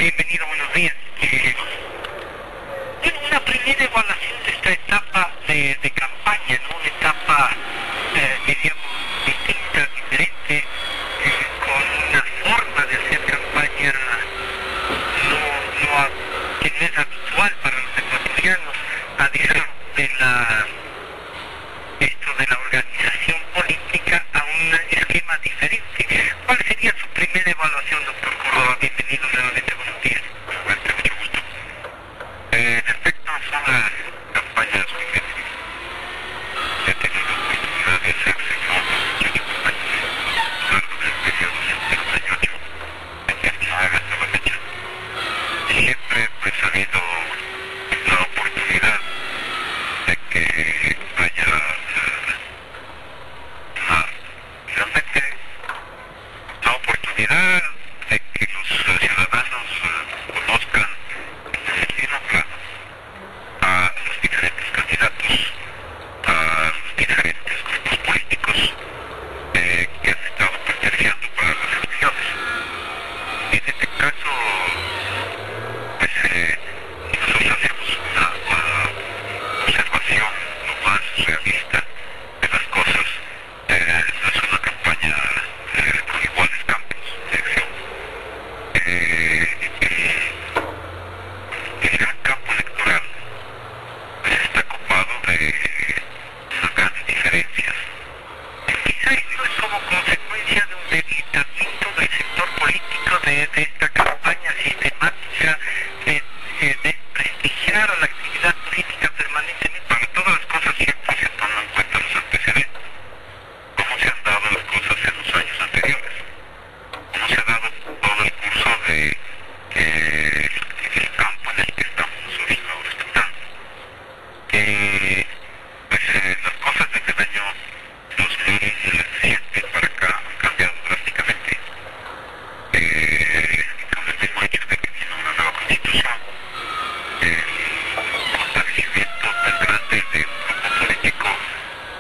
Bienvenido, buenos días. Bueno, una primera evaluación de esta etapa de campaña, ¿no? Una etapa, diríamos, distinta, diferente, con una forma de hacer campaña que no es habitual para los ecuatorianos, además de la organización política a un esquema diferente. ¿Cuál sería su primera evaluación, doctor Córdoba? Bienvenido nuevamente, buenos días. Bueno, mucho gusto. En efecto, son las campañas que he tenido oportunidad de hacer muchas campañas a lo largo del periodo del 78, desde Arteaga hasta la fecha. Siempre pues ha habido la oportunidad de que haya realmente la oportunidad de que los ciudadanos conozcan en primer plano a los diferentes candidatos, a los diferentes grupos políticos que han estado perteneciendo para las elecciones. En este caso, pues nosotros hacemos una observación lo más realista de las cosas. No es una campaña con iguales campos de acción. El gran campo electoral pues, está copado de unas grandes diferencias. Quizá esto es como consecuencia de un debilitamiento del sector político de esta campaña sistemática de desprestigiar a la actividad política permanentemente. Para todas las cosas siempre se toman en cuenta los antecedentes. Cómo se han dado las cosas en los años anteriores. Cómo se ha dado todo el curso de el campo en el que estamos nosotros ahora estudiando. Pues las cosas desde el año 2007 para acá han cambiado drásticamente. Con el mismo hecho de que tiene una nueva constitución, el fortalecimiento tan grande de un grupo político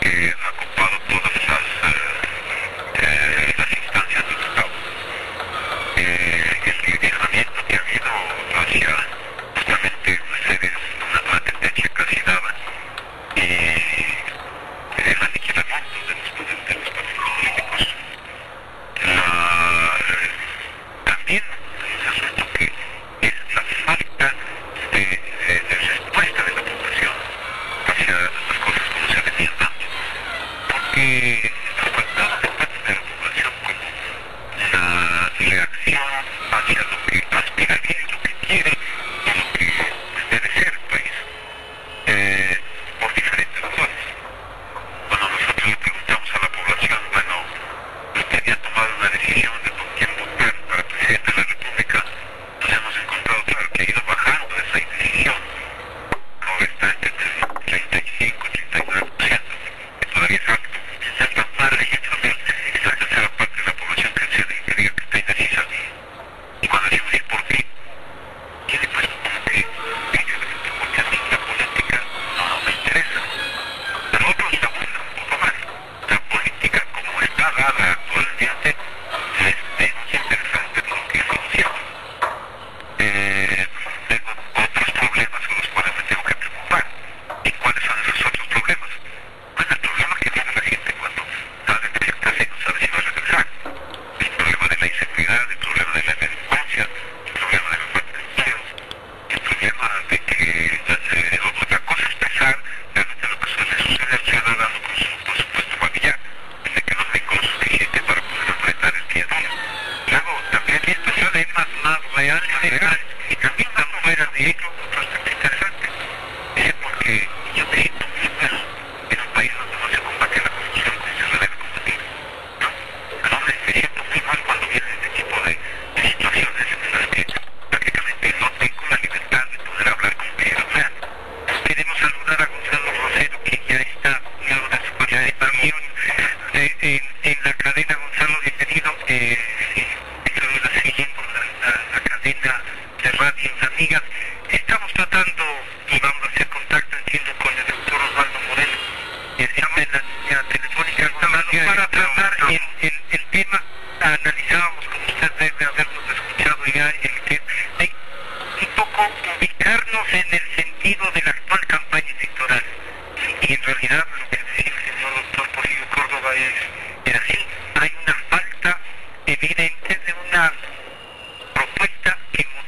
que ha ocupado todas las instancias del Estado. El direccionamiento que ha habido hacia justamente una tendencia casi dada el aniquilamiento de los partidos políticos. También un asunto que es la falta de respuesta de la población hacia las cosas como se venían dando, porque ha faltado de parte de la población como una reacción hacia lo que aspiraría y lo que quiere y lo que debe ser el país, por diferentes razones. Cuando nosotros le preguntamos a la población, bueno, usted había tomado una decisión de por quién votar para presidente de la República, nos hemos encontrado, claro, que ha ido bajando esa indecisión. Ahora está entre el 35 y 39%, que todavía es alto. Es la parte, es la tercera parte de la población que diga que está indecisa. Y cuando decimos, ¿y por qué? Tiene puesto como que, porque a mí la política no me interesa. Pero otros se abusan un poco más. La política, como está dada actualmente, es menos interesante de lo que es inicial. Tengo otros problemas con los cuales me tengo que preocupar. ¿Y cuáles son esos otros problemas? Bueno, el problema que tiene la gente cuando sale de esta casa y no sabe si va a regresar. El problema de la inseguridad, el problema de la delincuencia, el problema de la falta de empleo, el problema de que otra cosa es pensar realmente lo que suele suceder al ciudadano con su presupuesto familiar, de que no tenga lo suficiente para poder enfrentar el día a día. Luego, también estos problemas más reales y también están fuera de ello, otro aspecto interesante. Es porque yo me siento muy mal en un país donde no se combate la corrupción como se debe combatir, ¿no? Me siento muy mal cuando viene este tipo de situaciones en las que prácticamente no tengo la libertad de poder hablar con quien hablar. Queremos saludar a Gonzalo Rosero, que ya está luego de su participación en la cadena. Gonzalo, bienvenido. Estoy siguiendo la cadena de radios amigas. Estamos tratando y vamos a hacer contacto, entiendo, con el doctor Osvaldo Moreno. Estamos en la línea telefónica para tratar el tema. Analizábamos, como usted debe habernos escuchado ya, el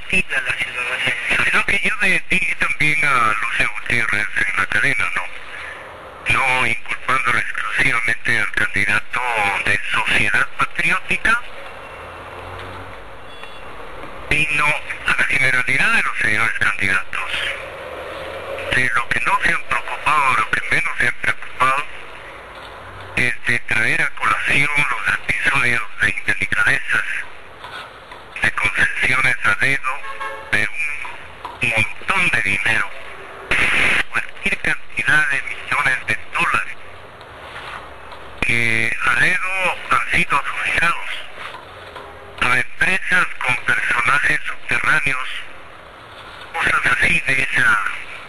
pida a la ciudadanía. Es lo que yo le dije también a Lucio Gutiérrez en la cadena, no inculpándolo exclusivamente al candidato de Sociedad Patriótica, sino a la generalidad de los señores candidatos. De lo que no se han preocupado, lo que menos se han preocupado, es de traer a colación los episodios de indelicadezas, de concesiones a dedo, de un montón de dinero, cualquier cantidad de millones de dólares, que a dedo han sido asociados a empresas con personajes subterráneos, cosas así de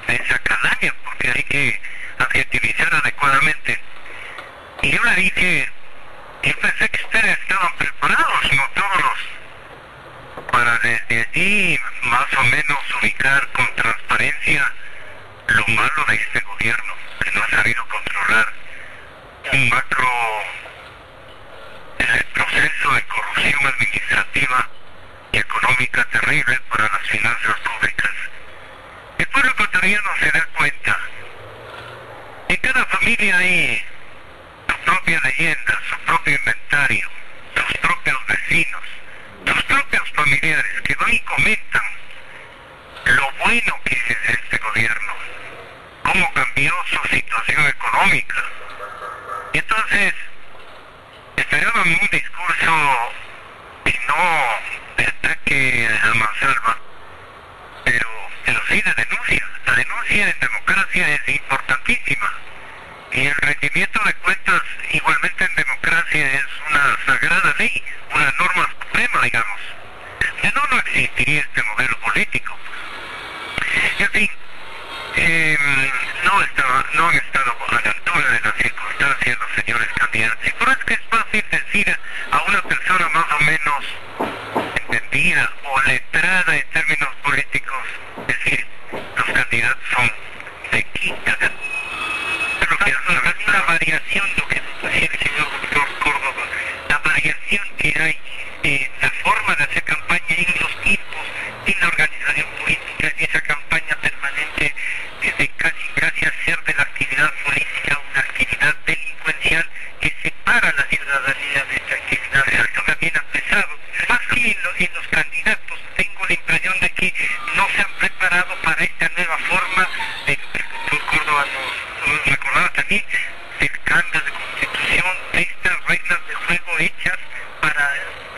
esa calaña, porque hay que adjetivizar adecuadamente. Y yo le dije, yo pensé que ustedes estaban preparados, no todos, para desde allí más o menos ubicar con transparencia lo malo de este gobierno, que no ha sabido controlar un macro proceso de corrupción administrativa y económica terrible para las finanzas públicas. El pueblo ecuatoriano se da cuenta. En cada familia hay su propia leyenda, su propio inventario, sus propios vecinos, sus propios familiares que van y comentan lo bueno que es este gobierno, cómo cambió su situación económica. Y entonces esperaban un discurso que no de ataque a mansalva, pero sí de denuncia. La denuncia en democracia es importantísima y el rendimiento de cuentas igualmente en democracia es una sagrada ley, una norma suprema, digamos. Si no, no existiría este modelo político. En fin, no han estado a la altura de las circunstancias los señores candidatos. Y por eso es que es fácil decir a una persona más o menos entendida o letrada en términos políticos, decir, los candidatos son de quinta. Pero que la variación, lo que nos decía el señor doctor Córdoba, la variación que hay en la forma de hacer campaña y en los tipos, en la organización política, y esa campaña permanente de casi hacer de la actividad política una actividad delincuencial que separa a la ciudadanía de esta actividad. Esto también ha pesado. Más que en los candidatos, tengo la impresión de que no se han preparado para esta nueva forma de, el doctor Córdoba nos recordaba también, del cambio de constitución, de estas reglas de juego hechas para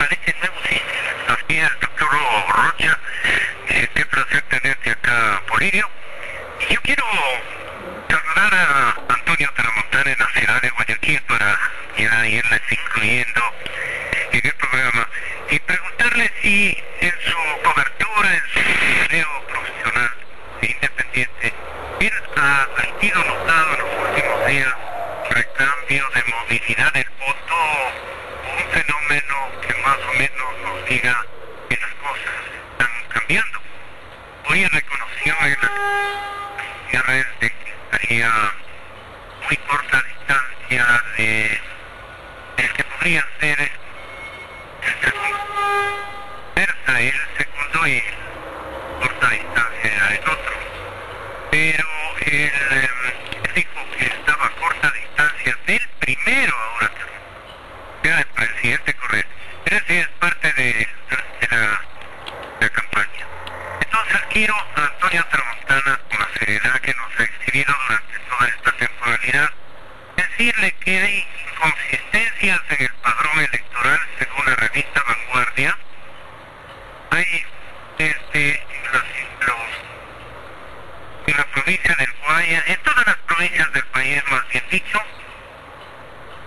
este nuevo sistema. Así es, doctor Rocha, qué placer tenerte acá, Polirio. Y yo quiero saludar a Antonio Tramontana en la ciudad de Guayaquil para ya irles incluyendo en el programa y preguntarle si en su cobertura, en su empleo profesional e independiente, él ha sido notado en los últimos días recambio de movilidad del voto, un fenómeno que más o menos nos diga que las cosas están cambiando. Hoy reconoció en la red de que estaría muy corta distancia de el que podría ser el segundo y corta distancia era el otro, pero él dijo que estaba a corta distancia del primero ahora que era el presidente Correa, pero ese es parte de la campaña. Entonces quiero a Antonio Tramontana, con la seriedad que nos ha exhibido durante toda esta temporalidad, decirle que hay inconsistencias en el padrón electoral según la revista Vanguardia. Hay en la provincia del Guaya, en todas las provincias del país, más bien dicho,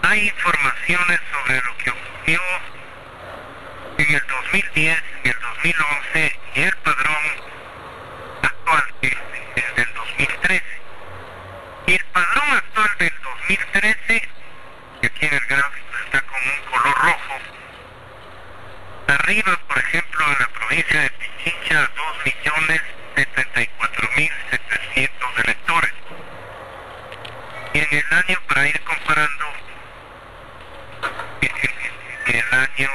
hay informaciones sobre lo que ocurrió en el 2010, en el 2011 y el padrón actual que es del 2013. Y el padrón actual del 2013, que aquí en el gráfico está con un color rojo, arriba, por ejemplo, en la provincia de Pichincha, 2.074.700 electores. Y en el año, para ir comparando, en el año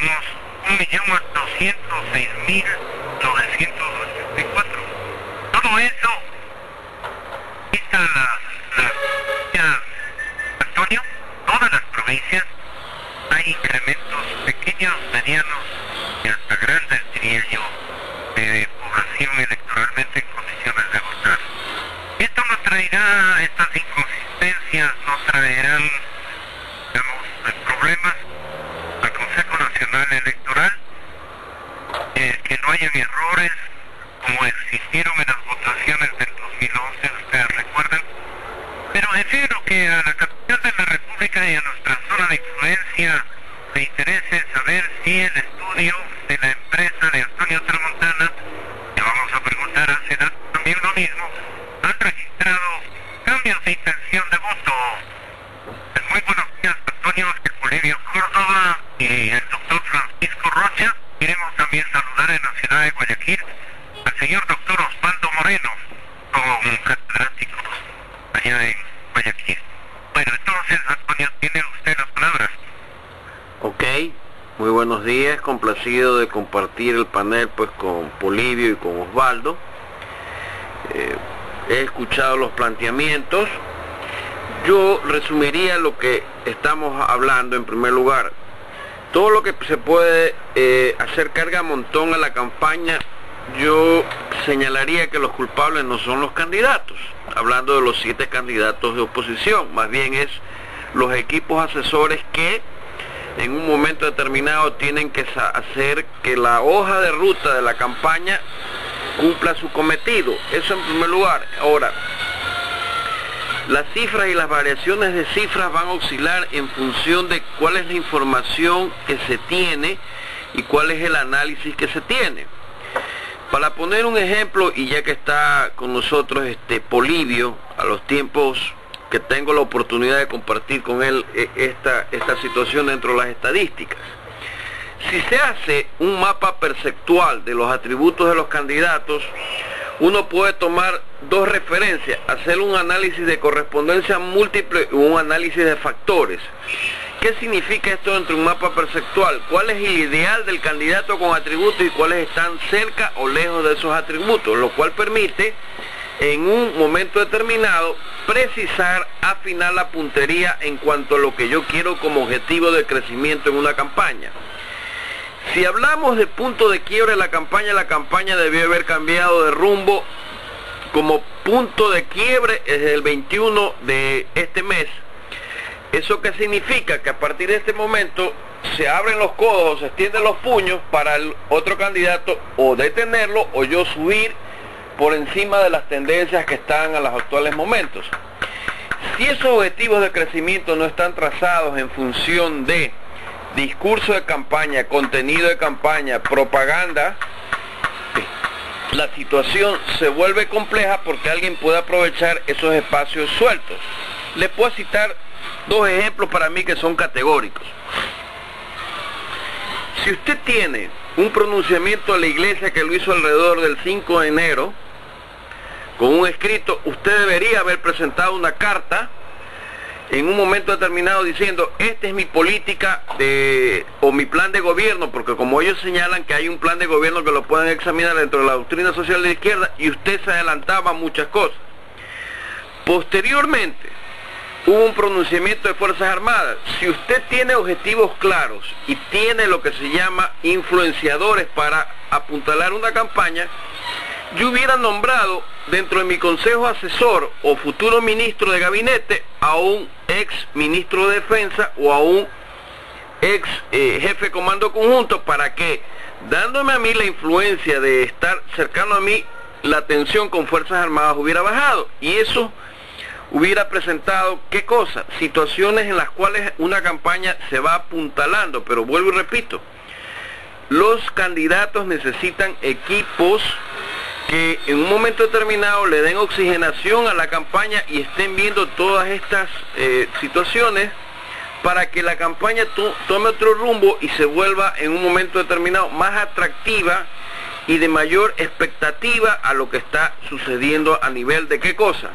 teníamos 1.806.984. Todo eso, vista la Antonio, todas las provincias, hay incrementos pequeños, medianos y hasta grandes, diría yo, de población electoralmente en condiciones de votar. Esto no traerá, estas inconsistencias no traerán, digamos, problemas al Consejo Nacional Electoral, que no hayan errores como existieron en las votaciones del 2011, ustedes recuerdan. Pero en fin, lo que a la capital de la República y a nuestra zona de influencia le interesa saber si el estudio de la empresa de Antonio Tramontana, le vamos a preguntar al Senado también lo mismo, han registrado cambios de intención de voto. Muy buenos días, Antonio, Bolivio Córdoba y el doctor Francisco Rocha. Queremos también saludar en la ciudad de Guayaquil al señor doctor Osvaldo Moreno, con catedráticos allá en Guayaquil. Bueno, entonces, Antonio, tiene usted las palabras. Ok, muy buenos días, complacido de compartir el panel pues con Polibio y con Osvaldo. He escuchado los planteamientos. Yo resumiría lo que estamos hablando en primer lugar. Todo lo que se puede hacer carga a montón a la campaña, yo señalaría que los culpables no son los candidatos, hablando de los 7 candidatos de oposición, más bien es los equipos asesores que en un momento determinado tienen que hacer que la hoja de ruta de la campaña cumpla su cometido. Eso en primer lugar. Ahora, las cifras y las variaciones de cifras van a oscilar en función de cuál es la información que se tiene y cuál es el análisis que se tiene. Para poner un ejemplo, y ya que está con nosotros Polibio, a los tiempos que tengo la oportunidad de compartir con él esta situación dentro de las estadísticas. Si se hace un mapa perceptual de los atributos de los candidatos, uno puede tomar 2 referencias, hacer un análisis de correspondencia múltiple y un análisis de factores. ¿Qué significa esto dentro de un mapa perceptual? ¿Cuál es el ideal del candidato con atributos y cuáles están cerca o lejos de esos atributos? Lo cual permite, en un momento determinado, precisar, afinar la puntería en cuanto a lo que yo quiero como objetivo de crecimiento en una campaña. Si hablamos de punto de quiebre de la campaña debió haber cambiado de rumbo como punto de quiebre desde el 21 de este mes. ¿Eso qué significa? Que a partir de este momento se abren los codos, se extienden los puños para el otro candidato o detenerlo o yo subir por encima de las tendencias que están a los actuales momentos. Si esos objetivos de crecimiento no están trazados en función de discurso de campaña, contenido de campaña, propaganda, la situación se vuelve compleja porque alguien puede aprovechar esos espacios sueltos. Le puedo citar 2 ejemplos para mí que son categóricos. Si usted tiene un pronunciamiento de la iglesia que lo hizo alrededor del 5 de enero, con un escrito, usted debería haber presentado una carta en un momento determinado diciendo, esta es mi política o mi plan de gobierno, porque como ellos señalan que hay un plan de gobierno que lo pueden examinar dentro de la doctrina social de la izquierda, y usted se adelantaba a muchas cosas. Posteriormente, hubo un pronunciamiento de Fuerzas Armadas. Si usted tiene objetivos claros y tiene lo que se llama influenciadores para apuntalar una campaña, yo hubiera nombrado dentro de mi consejo asesor o futuro ministro de gabinete a un ex ministro de defensa o a un ex jefe de comando conjunto para que, dándome a mí la influencia de estar cercano a mí, la tensión con Fuerzas Armadas hubiera bajado y eso hubiera presentado, ¿qué cosa? Situaciones en las cuales una campaña se va apuntalando, pero vuelvo y repito, los candidatos necesitan equipos que en un momento determinado le den oxigenación a la campaña y estén viendo todas estas situaciones para que la campaña tome otro rumbo y se vuelva en un momento determinado más atractiva y de mayor expectativa a lo que está sucediendo a nivel de ¿qué cosa?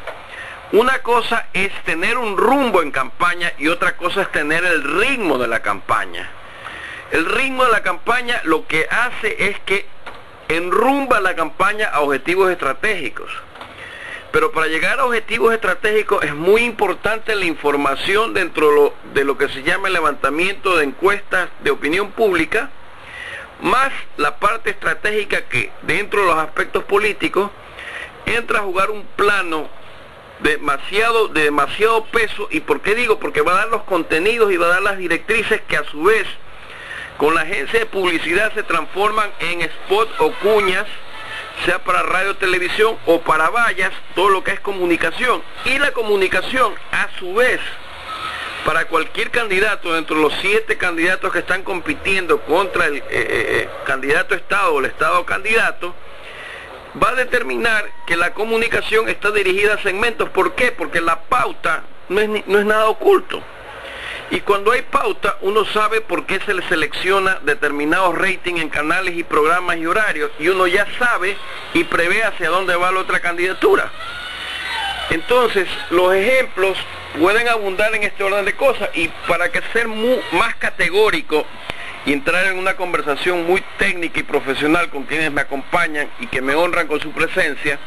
Una cosa es tener un rumbo en campaña y otra cosa es tener el ritmo de la campaña. El ritmo de la campaña lo que hace es que enrumba la campaña a objetivos estratégicos. Pero para llegar a objetivos estratégicos es muy importante la información dentro de lo que se llama el levantamiento de encuestas de opinión pública, más la parte estratégica que dentro de los aspectos políticos entra a jugar un plano de demasiado peso. ¿Y por qué digo? Porque va a dar los contenidos y va a dar las directrices que a su vez con la agencia de publicidad se transforman en spot o cuñas, sea para radio, televisión o para vallas, todo lo que es comunicación. Y la comunicación, a su vez, para cualquier candidato, dentro de los 7 candidatos que están compitiendo contra el candidato Estado o el Estado candidato, va a determinar que la comunicación está dirigida a segmentos. ¿Por qué? Porque la pauta no es nada oculto. Y cuando hay pauta, uno sabe por qué se le selecciona determinados ratings en canales y programas y horarios, y uno ya sabe y prevé hacia dónde va la otra candidatura. Entonces, los ejemplos pueden abundar en este orden de cosas, y para que ser más categórico y entrar en una conversación muy técnica y profesional con quienes me acompañan y que me honran con su presencia,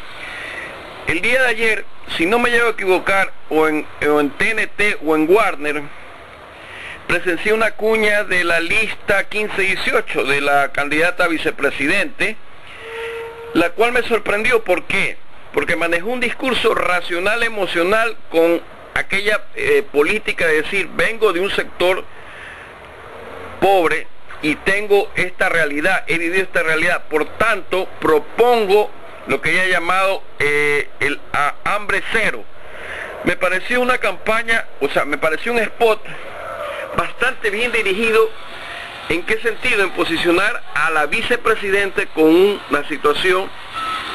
el día de ayer, si no me llevo a equivocar, o en TNT o en Warner, presencié una cuña de la lista 15-18 de la candidata a vicepresidente, la cual me sorprendió. ¿Por qué? Porque manejó un discurso racional, emocional, con aquella política de decir, vengo de un sector pobre y tengo esta realidad, he vivido esta realidad, por tanto propongo lo que ella ha llamado el hambre cero. Me pareció una campaña, o sea, me pareció un spot bastante bien dirigido. ¿En qué sentido? En posicionar a la vicepresidente con una situación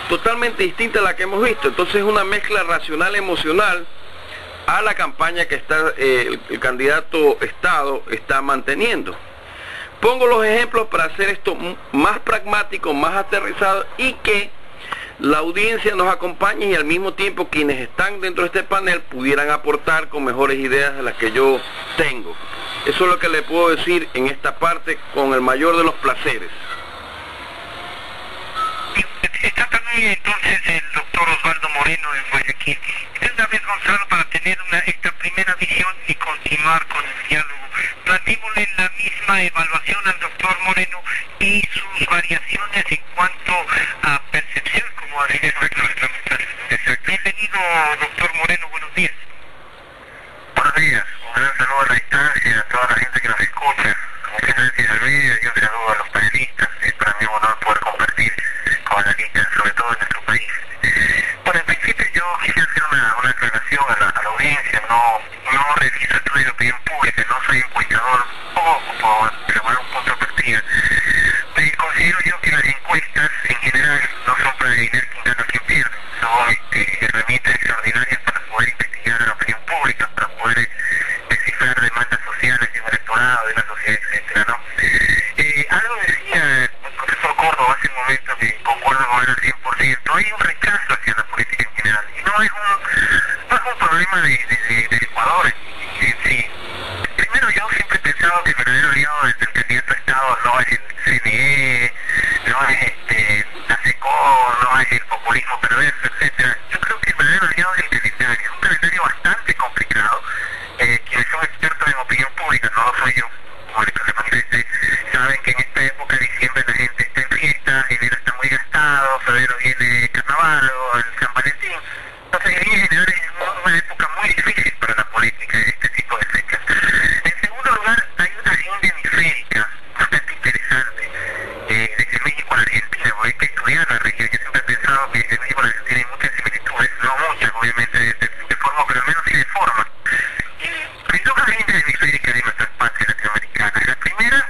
totalmente distinta a la que hemos visto. Entonces es una mezcla racional emocional a la campaña que está el candidato Estado está manteniendo. Pongo los ejemplos para hacer esto más pragmático, más aterrizado, y que la audiencia nos acompañe y al mismo tiempo quienes están dentro de este panel pudieran aportar con mejores ideas de las que yo tengo. Eso es lo que le puedo decir en esta parte con el mayor de los placeres. Está también entonces el doctor Osvaldo Moreno en Guayaquil. De una vez, Gonzalo, para tener esta primera visión y continuar con el diálogo, planteémosle la misma evaluación al doctor Moreno y sus variaciones en cuanto a percepción, como ha dicho. Bienvenido, doctor Moreno, buenos días. Buenos días, un gran saludo a la distancia, a toda la gente que nos escucha. Muchas gracias al medio y un saludo a los panelistas. Es para mí un honor poder compartir con la lista, sobre todo en nuestro país. Bueno, en principio yo quisiera hacer una aclaración a la audiencia. No realizo estudios de opinión pública, no soy encuestador, por elaborar un punto de partida. Considero yo que las encuestas en general no son para adivinar quién gana o quién pierde, son herramientas extraordinarias para poder investigar a la opinión pública, para poder descifrar demandas sociales de un electorado, de la sociedad, etcétera, ¿no? Algo decía el profesor Córdoba hace un momento que concuerdo con él al 100%, hay un rechazo hacia la política en general, y no es un problema de Ecuador en sí. Primero, yo siempre he pensado que el verdadero aliado del candidato a Estado no es el CNE, no es la SECO, no es el populismo perverso, etcétera. Yo creo que el verdadero aliado es el calendario, un calendario bastante complicado. Quienes son expertos en opinión pública, no lo soy yo, como les manifesté, saben que en esta época de diciembre la gente está en fiesta, enero está muy gastado, febrero viene carnaval o el San Valentín. Entonces, en general es una época muy difícil para la política, este tipo de fechas. En segundo lugar, hay una agenda hemisférica bastante interesante desde México a la Argentina, porque hay que estudiar la región. Yo siempre he pensado que desde México a la Argentina hay muchas similitudes, no muchas obviamente de forma, pero al menos sí de forma. Hay dos agendas hemisféricas de nuestra patria latinoamericana. La primera,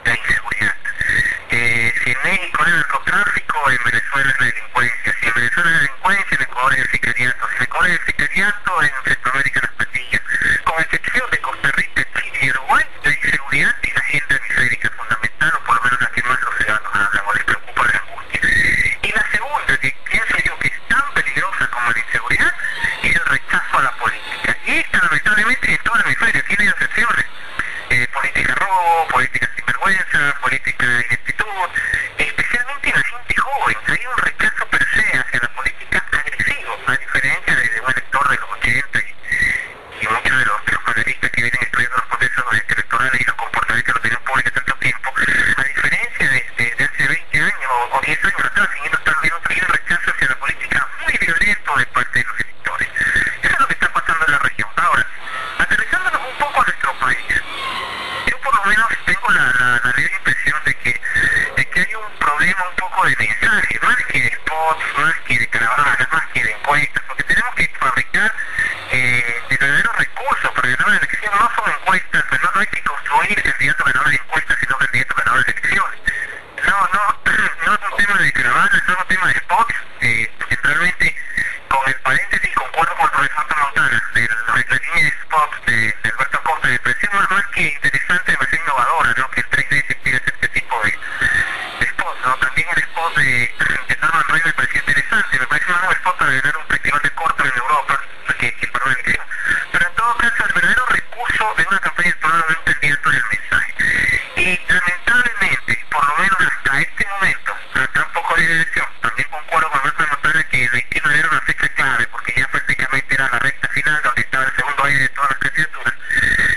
la inseguridad. Si en México es el narcotráfico, en Venezuela es la delincuencia. Si en Venezuela es la delincuencia, en Ecuador es el sicariato. Si en Ecuador es el sicariato, en Centroamérica las pandillas. Con excepción de Costa Rica, Chile y Uruguay, la inseguridad es la agenda hemisférica fundamental, o por lo menos la que más los ciudadanos hablan o les preocupa la angustia. Y la segunda, que pienso yo que es tan peligrosa como la inseguridad, es el rechazo a la política. Y esta, lamentablemente, en todo el hemisferio tiene excepciones. Política robo, política sinvergüenza, vergüenza, política de ineptitud, especialmente en la gente joven. Hay un rechazo per se hacia la política agresivo, a diferencia de un elector de los 80 y muchos de los panelistas que vienen estudiando los procesos electorales y los comportamientos de la opinión pública tanto tiempo, a diferencia de hace 20 años o 10 años atrás, siguiendo estar viendo un rechazo hacia la política muy violento de parte de los electores. Eso es lo que está pasando en la región. Ahora, aterrizándonos un poco a nuestro país, yo por lo menos tengo la leve impresión de que hay un problema un poco de mensaje, más que de spots, más que de caravanas, más que de encuestas, porque tenemos que fabricar verdaderos recursos para ganar la elección. No son encuestas, no hay que construir candidatos ganadores de encuestas, sino candidatos ganadores de elecciones. No es un tema de caravanas, no es un tema de spots. Realmente, con el paréntesis, concuerdo con el profesor Montana, la línea de spots de Alberto Acosta, me pareció más que interesante, demasiado innovadora, ¿no? Que el 3D se pide hacer este tipo de spots, ¿no? También el spot de Norman Rey me pareció interesante, me parece un nuevo spot para ganar un festival de corto en Europa, que para una elección. Pero en todo caso, el verdadero recurso de una campaña electoral de un candidato es el mensaje. Y lamentablemente, por lo menos hasta este momento, hasta un poco de elección, también concuerdo con Alberto Montana que el 21 era una fecha clave, porque ya prácticamente era la recta final donde estaba el segundo aire de todas las candidaturas.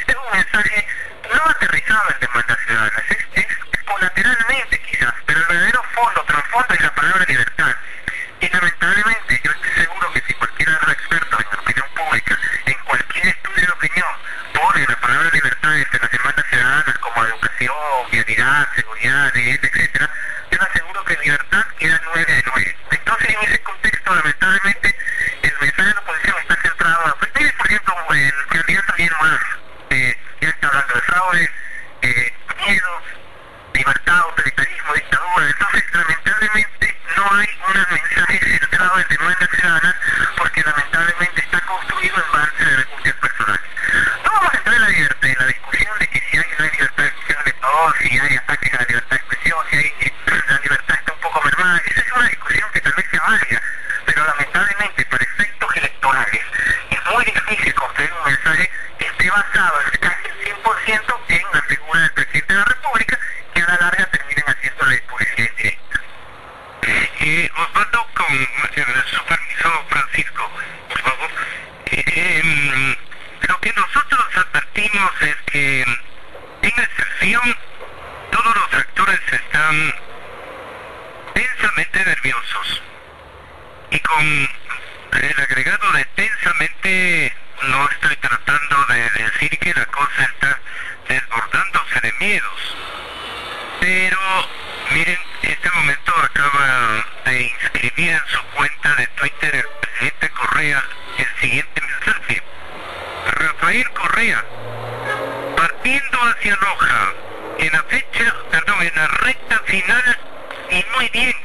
Es un mensaje no aterrizado en demandas ciudadanas, es colateralmente quizás, pero el verdadero fondo, trasfondo es la palabra libertad. Y lamentablemente yo estoy seguro que si cualquiera de los expertos en la opinión pública, en cualquier estudio de opinión, pone la palabra libertad entre las demandas ciudadanas como educación, vialidad, seguridad, etcétera, yo le aseguro que libertad queda 9 de 9. Entonces, en ese contexto, lamentablemente, el mensaje de la oposición está centrado, pues mire, por ejemplo, el candidato bien más, ya está hablando de fraude, miedo, libertad, autoritarismo, dictadura. Entonces, lamentablemente, no hay un mensaje centrado en demandas ciudadanas, porque lamentablemente está construido en base de recursos personales. No vamos a entrar en la discusión de que si hay una libertad de expresión de todos, si hay ataques a la libertad de expresión, si hay, la libertad está un poco mermada. Esa es una discusión que tal vez sea válida, pero lamentablemente para efectos electorales es muy difícil construir un mensaje que esté basado casi el 100% en la figura del presidente de la República, que a la larga terminen haciéndole publicidad indirecta. Osvaldo, con su permiso, Francisco, por favor. Lo que nosotros advertimos es que, en excepción, todos los actores están tensamente nerviosos. Y con el agregado de tensamente, no estoy tratando de decir que la cosa está desbordándose de miedos. Pero, miren, en este momento acaba de inscribir en su cuenta de Twitter el presidente Correa el siguiente mensaje. Rafael Correa, partiendo hacia Loja, en la recta final, y muy bien.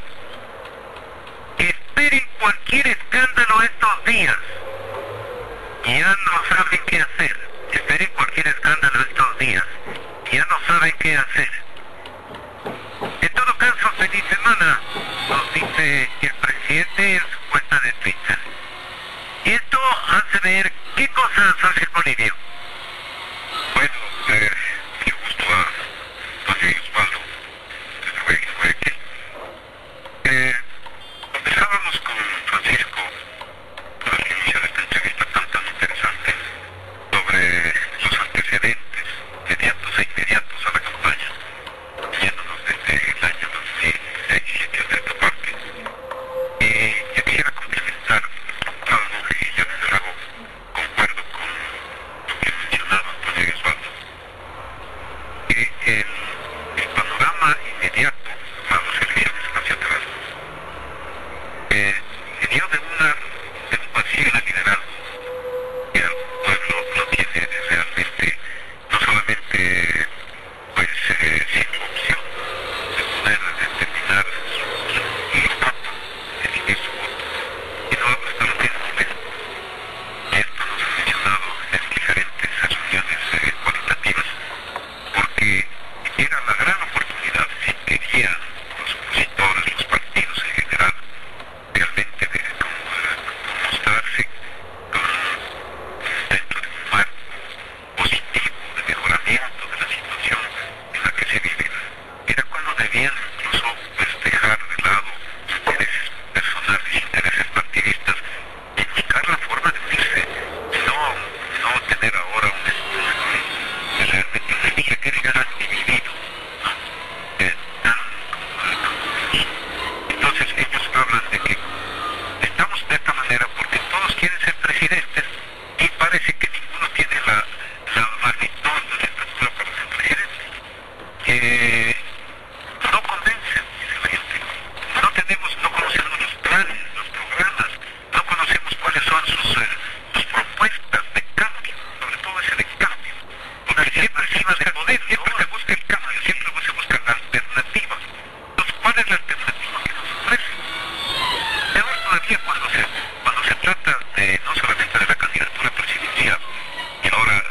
Esperen cualquier escándalo estos días. Ya no saben qué hacer. Esperen cualquier escándalo estos días. Ya no saben qué hacer. En todo caso, feliz semana, nos dice el presidente en su cuenta de Twitter. Y esto hace ver qué cosas hace el Bolivia. Bueno, mucho gusto a Osvaldo, desde Guayaquil. Conversábamos con Francisco al iniciar esta entrevista tan interesante sobre los antecedentes inmediatos e inmediatos a la campaña, yéndonos desde el año 2006 hacia esta parte. Yo quisiera complementar algo que ya desde luego concuerdo con siempre se iba de poder, siempre se busca el cambio, siempre se buscan alternativas. Entonces, ¿cuál es la alternativa que nos ofrece? Peor todavía cuando se trata no solamente de la candidatura presidencial, y ahora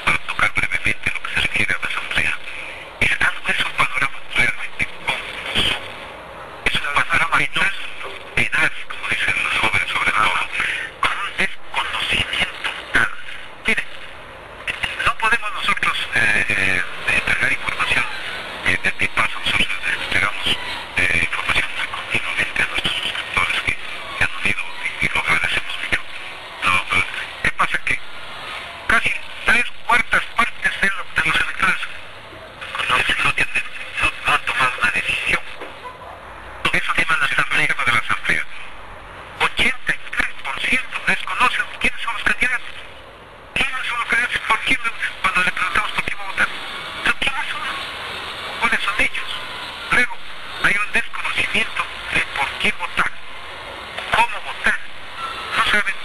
para tocar brevemente lo que se refiere a la asamblea, es un panorama realmente confuso, es un panorama tenaz, como dicen los jóvenes sobre todo, con un desconocimiento total. Mire, no podemos nosotros entregar información de paso, nosotros entregamos información muy continuamente a nuestros suscriptores que han unido y lo agradecemos mucho. ¿Qué pasa? Que casi 3/4 partes de los electores no han tomado una decisión. Eso tema de la asamblea. 83% desconocen quiénes son los candidatos. ¿Quiénes son los candidatos? ¿Por quién? Cuando le preguntamos por quién va a votar, ¿quiénes son? ¿Cuáles son ellos? Luego, hay un desconocimiento de por qué votar, cómo votar. No saben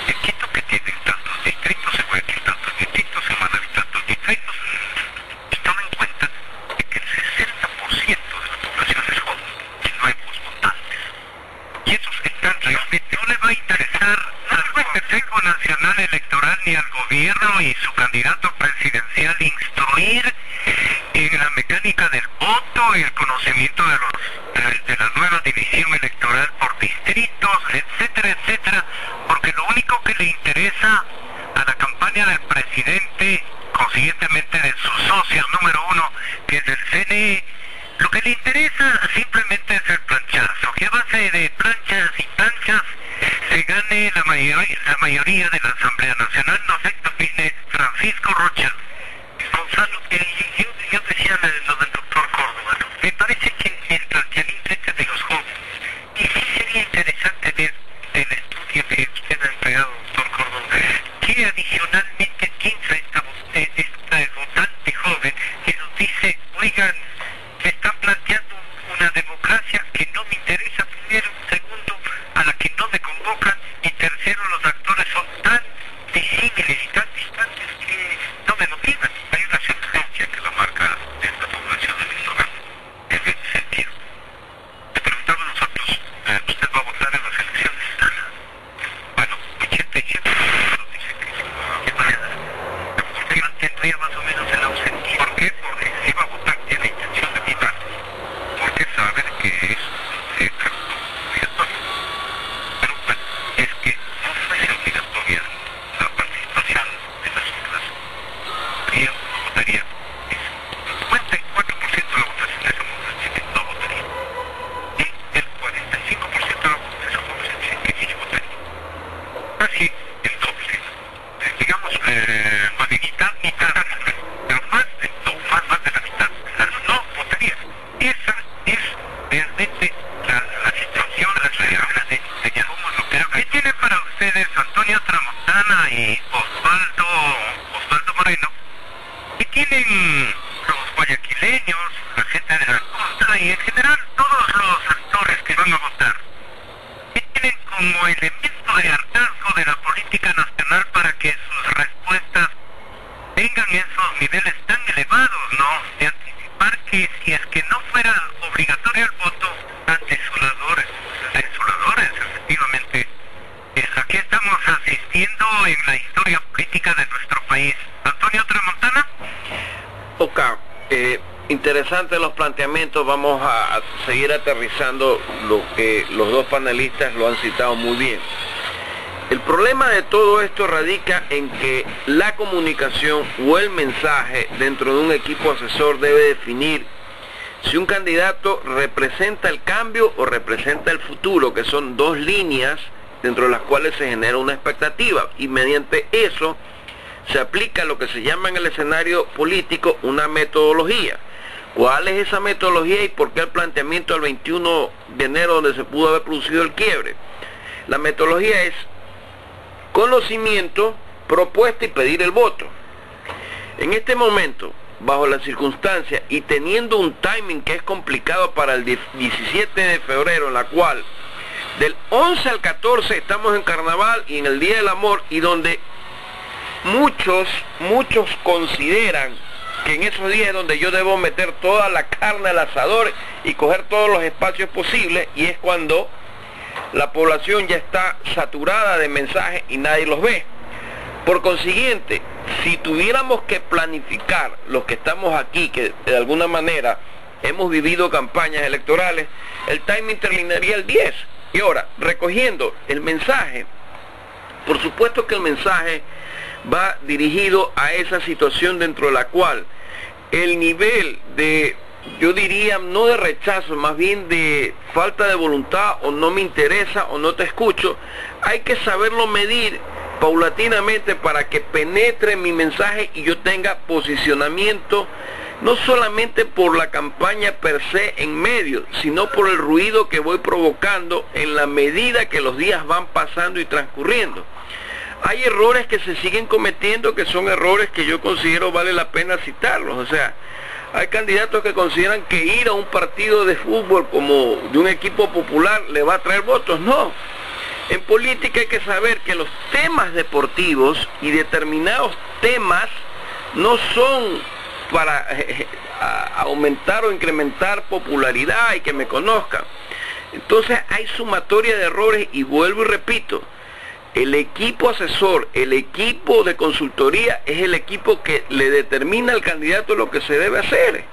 en Quito que tienen tantos distritos, en Guayaquil tantos distritos, en Manabí tantos distritos, y tomen en cuenta de que el 60% de la población es joven y nuevos votantes. Y esos están realmente, no le va a interesar al Consejo Nacional Electoral ni al gobierno y su candidato presidencial instruir en la mecánica del voto y el conocimiento de la nueva división electoral por distritos, etcétera, etcétera, porque lo único que le interesa a la campaña del presidente, consiguientemente de sus socios número uno, que es el CNE, lo que le interesa simplemente es el planchazo, que a base de planchas y planchas se gane la mayoría de la Asamblea Nacional. No sé qué opine Francisco Rocha. Gonzalo, yo decía lo del doctor Córdoba, ¿no? Me parece que el planteamiento este de los jóvenes, y sí sería interesante ver el estudio que usted ha entregado, doctor Córdoba, que adicionalmente piensa esta votante joven que nos dice, oigan, me están planteando una democracia que no me interesa, primero, segundo, a la que no me convocan, y tercero, los actores son tan disímiles y tan distantes que no me motivan. Hay una sentencia que la marca de esta población electoral en ese sentido. Le preguntamos nosotros, ¿usted va a votar en las elecciones? Bueno, 87% dicen que va a ¿por qué mantendría más o menos el ausentismo? ¿Por qué? Porque si va a votar tiene intención de votar, porque sabe que es obligatorio. Pero bueno, es que no fuese obligatoria la participación de las urnas, yo no votaría. El 54% de la votación de esa población no votaría, y el 45% de la esa población dice que sí votaría. Casi el doble, digamos, mitad, pero más de la mitad no votaría. Esa es realmente la situación real de cómo lo creo. ¿Qué tiene para ustedes Antonio Tramontana y Osvaldo Moreno? ¿Qué tienen los guayaquileños, la gente de la costa y en general todos los actores que van a votar? ¿Qué tienen como elemento de hartazgo de la política nacional para que sus respuestas tengan esos niveles tan elevados, ¿no? De anticipar que si es que no fuera obligatorio el voto, tan desoladores, efectivamente. ¿A qué estamos asistiendo en la historia política de nuestro país? Antonio Tramontana. Ok, interesantes los planteamientos, vamos a seguir aterrizando lo que los dos panelistas lo han citado muy bien. El problema de todo esto radica en que la comunicación o el mensaje dentro de un equipo asesor debe definir si un candidato representa el cambio o representa el futuro, que son dos líneas dentro de las cuales se genera una expectativa, y mediante eso se aplica lo que se llama en el escenario político una metodología. ¿Cuál es esa metodología y por qué el planteamiento del 21 de enero donde se pudo haber producido el quiebre? La metodología es conocimiento, propuesta y pedir el voto. En este momento, bajo las circunstancias y teniendo un timing que es complicado para el 17 de febrero, en la cual del 11 al 14 estamos en carnaval y en el Día del Amor, y donde muchos consideran que en esos días es donde yo debo meter toda la carne al asador y coger todos los espacios posibles, y es cuando la población ya está saturada de mensajes y nadie los ve. Por consiguiente, si tuviéramos que planificar los que estamos aquí, que de alguna manera hemos vivido campañas electorales, el timing terminaría el 10. Y ahora, recogiendo el mensaje, por supuesto que el mensaje va dirigido a esa situación dentro de la cual el nivel de, yo diría, no de rechazo, más bien de falta de voluntad, o no me interesa, o no te escucho, hay que saberlo medir paulatinamente para que penetre mi mensaje y yo tenga posicionamiento, no solamente por la campaña per se en medio, sino por el ruido que voy provocando en la medida que los días van pasando y transcurriendo. Hay errores que se siguen cometiendo, que son errores que yo considero vale la pena citarlos. O sea, hay candidatos que consideran que ir a un partido de fútbol como de un equipo popular le va a traer votos. No. En política hay que saber que los temas deportivos y determinados temas no son para aumentar o incrementar popularidad y que me conozcan. Entonces hay sumatoria de errores, y vuelvo y repito, el equipo asesor, el equipo de consultoría es el equipo que le determina al candidato lo que se debe hacer.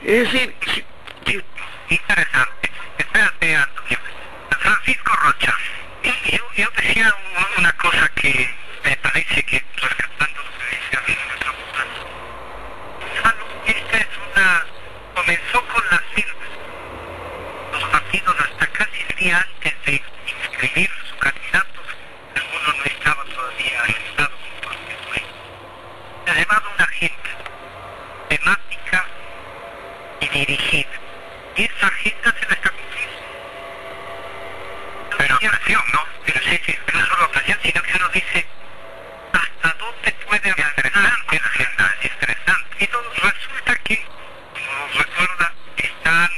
Es decir, interesante. Espérate, Antonio. Francisco Rocha, yo decía una cosa que me parece que, rescatando lo que dice aquí nuestro Gonzalo, esta es comenzó con las firmas. Los partidos hasta casi el día antes de inscribir su candidato, alguno no estaba todavía registrado como partido político. Se ha llevado una agenda temática y dirigida. Y esa agenda se la está cumpliendo. Pero presión, ¿no? Pero sí, no solo presión, sino que uno dice hasta dónde puede avanzar la agenda. Es interesante. Y todo resulta que, como nos recuerda, están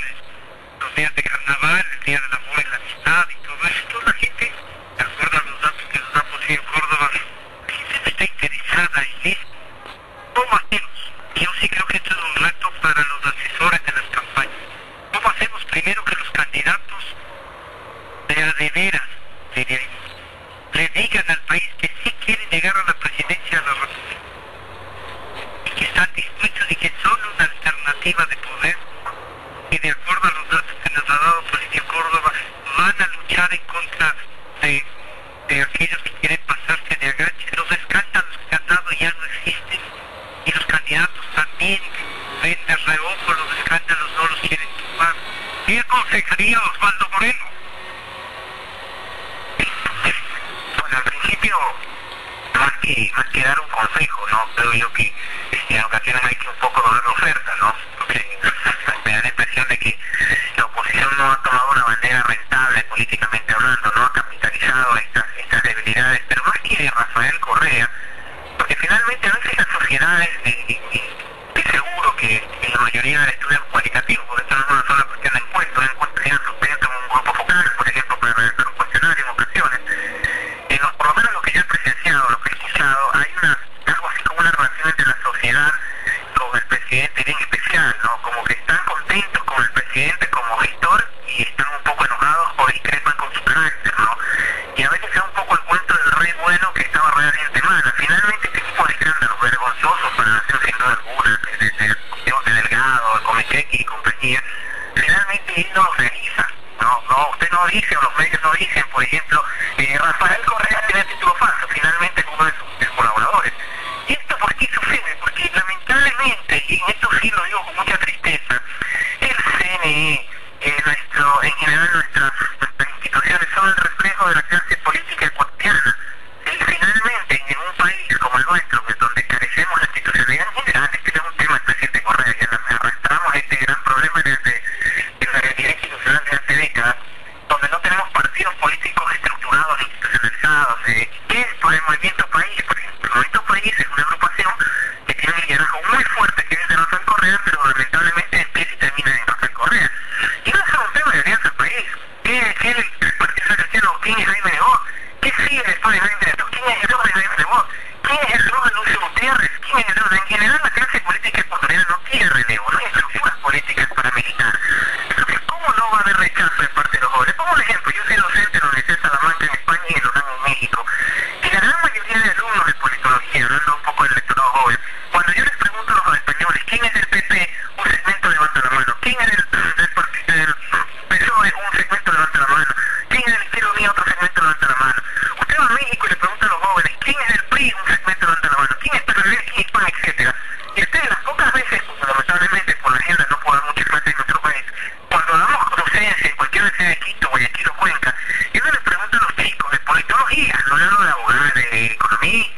los días de carnaval, el día del amor y la amistad y todo esto. La gente, de acuerdo a los datos que nos da Posible Córdoba, la gente no está interesada en esto. ¿Cómo hacemos? Yo sí creo que esto es un reto para los asesores de las campañas. ¿Cómo hacemos primero que los candidatos de veras le digan al país que sí quieren llegar a la presidencia de la República y que están dispuestos y que son una alternativa de poder, y de acuerdo a los datos que nos ha dado Posible Córdoba van a luchar en contra de aquellos que quieren pasarse de agache? Los escándalos que han dado ya no existen, y los candidatos también ven de reojo los escándalos, no los quieren tumbar. ¿Qué aconsejaría Osvaldo Moreno? Bueno, al principio, más que dar un consejo, ¿no? Creo yo que en ocasiones hay que un poco doblar la oferta, ¿no? Porque me da la impresión de que la oposición no ha tomado una bandera rentable políticamente hablando, no ha capitalizado estas debilidades, pero más que Rafael Correa, porque finalmente a veces las sociedades, y estoy seguro que en la mayoría de estudios cualitativos, porque esto no es una sola cuestión de encuestos, una encuesta ya suspensa como un grupo focal, por ejemplo, para realizar un cuestionario en ocasiones, por lo menos lo que yo he presenciado, lo que he escuchado, hay algo así como una relación entre la sociedad con el presidente bien especial, ¿no? Como que están contentos con el presidente como gestor y están un poco enojados o discrepan con su carácter, ¿no? Y a veces es un poco el cuento del rey bueno que estaba realmente mal. Finalmente este tipo de escándalos vergonzosos para la nación, sin duda alguna, de Delgado, de Comechequi y compañía, finalmente él no los realiza. No, usted no dice, o los medios no dicen, por ejemplo, Rafael Correa tiene título falso, finalmente como uno de sus colaboradores. ¿Y esto por qué sucede? Porque lamentablemente, y en esto sí lo digo con mucha tristeza, el CNE, en general nuestras instituciones son el reflejo de la clase política ecuatoriana. Y finalmente, en un país como el nuestro, donde carecemos de institucionalidad en general, este es un tema del presidente Correa, ya arrastramos este gran problema desde la realidad institucional de hace décadas, donde no tenemos partidos políticos estructurados, institucionalizados. ¿Qué es el problema Bueno, en general la clase política ecuatoriana no tiene relevo, no hay estructuras políticas paramilitares. Entonces, ¿cómo no va a haber rechazo de parte de los jóvenes? Pongo un ejemplo, yo soy docente en la Universidad de Salamanca en España y en la UNAM en México, y la gran mayoría de alumnos de politología, hablando un poco del electorado joven, cuando yo les pregunto a los españoles, ¿quién es del PP? Un segmento levanta la mano. ¿Quién es del PSOE? Un segmento levanta la mano. ¿Quién es del Izquierda Unida? Otro segmento levanta la mano. Usted va a México y le pregunta a los jóvenes, ¿quién es del PRI? Un segmento levanta la mano. ¿Quién es PRD? ¿Quién es PAN? Etcétera. Y ustedes las pocas veces, lamentablemente por la agenda no puedo dar mucha clase en nuestro país, cuando damos docencia en cualquier universidad de Quito, Guayaquil o Cuenca, y uno les pregunta a los chicos de politología, no hablo de abogados, de economistas,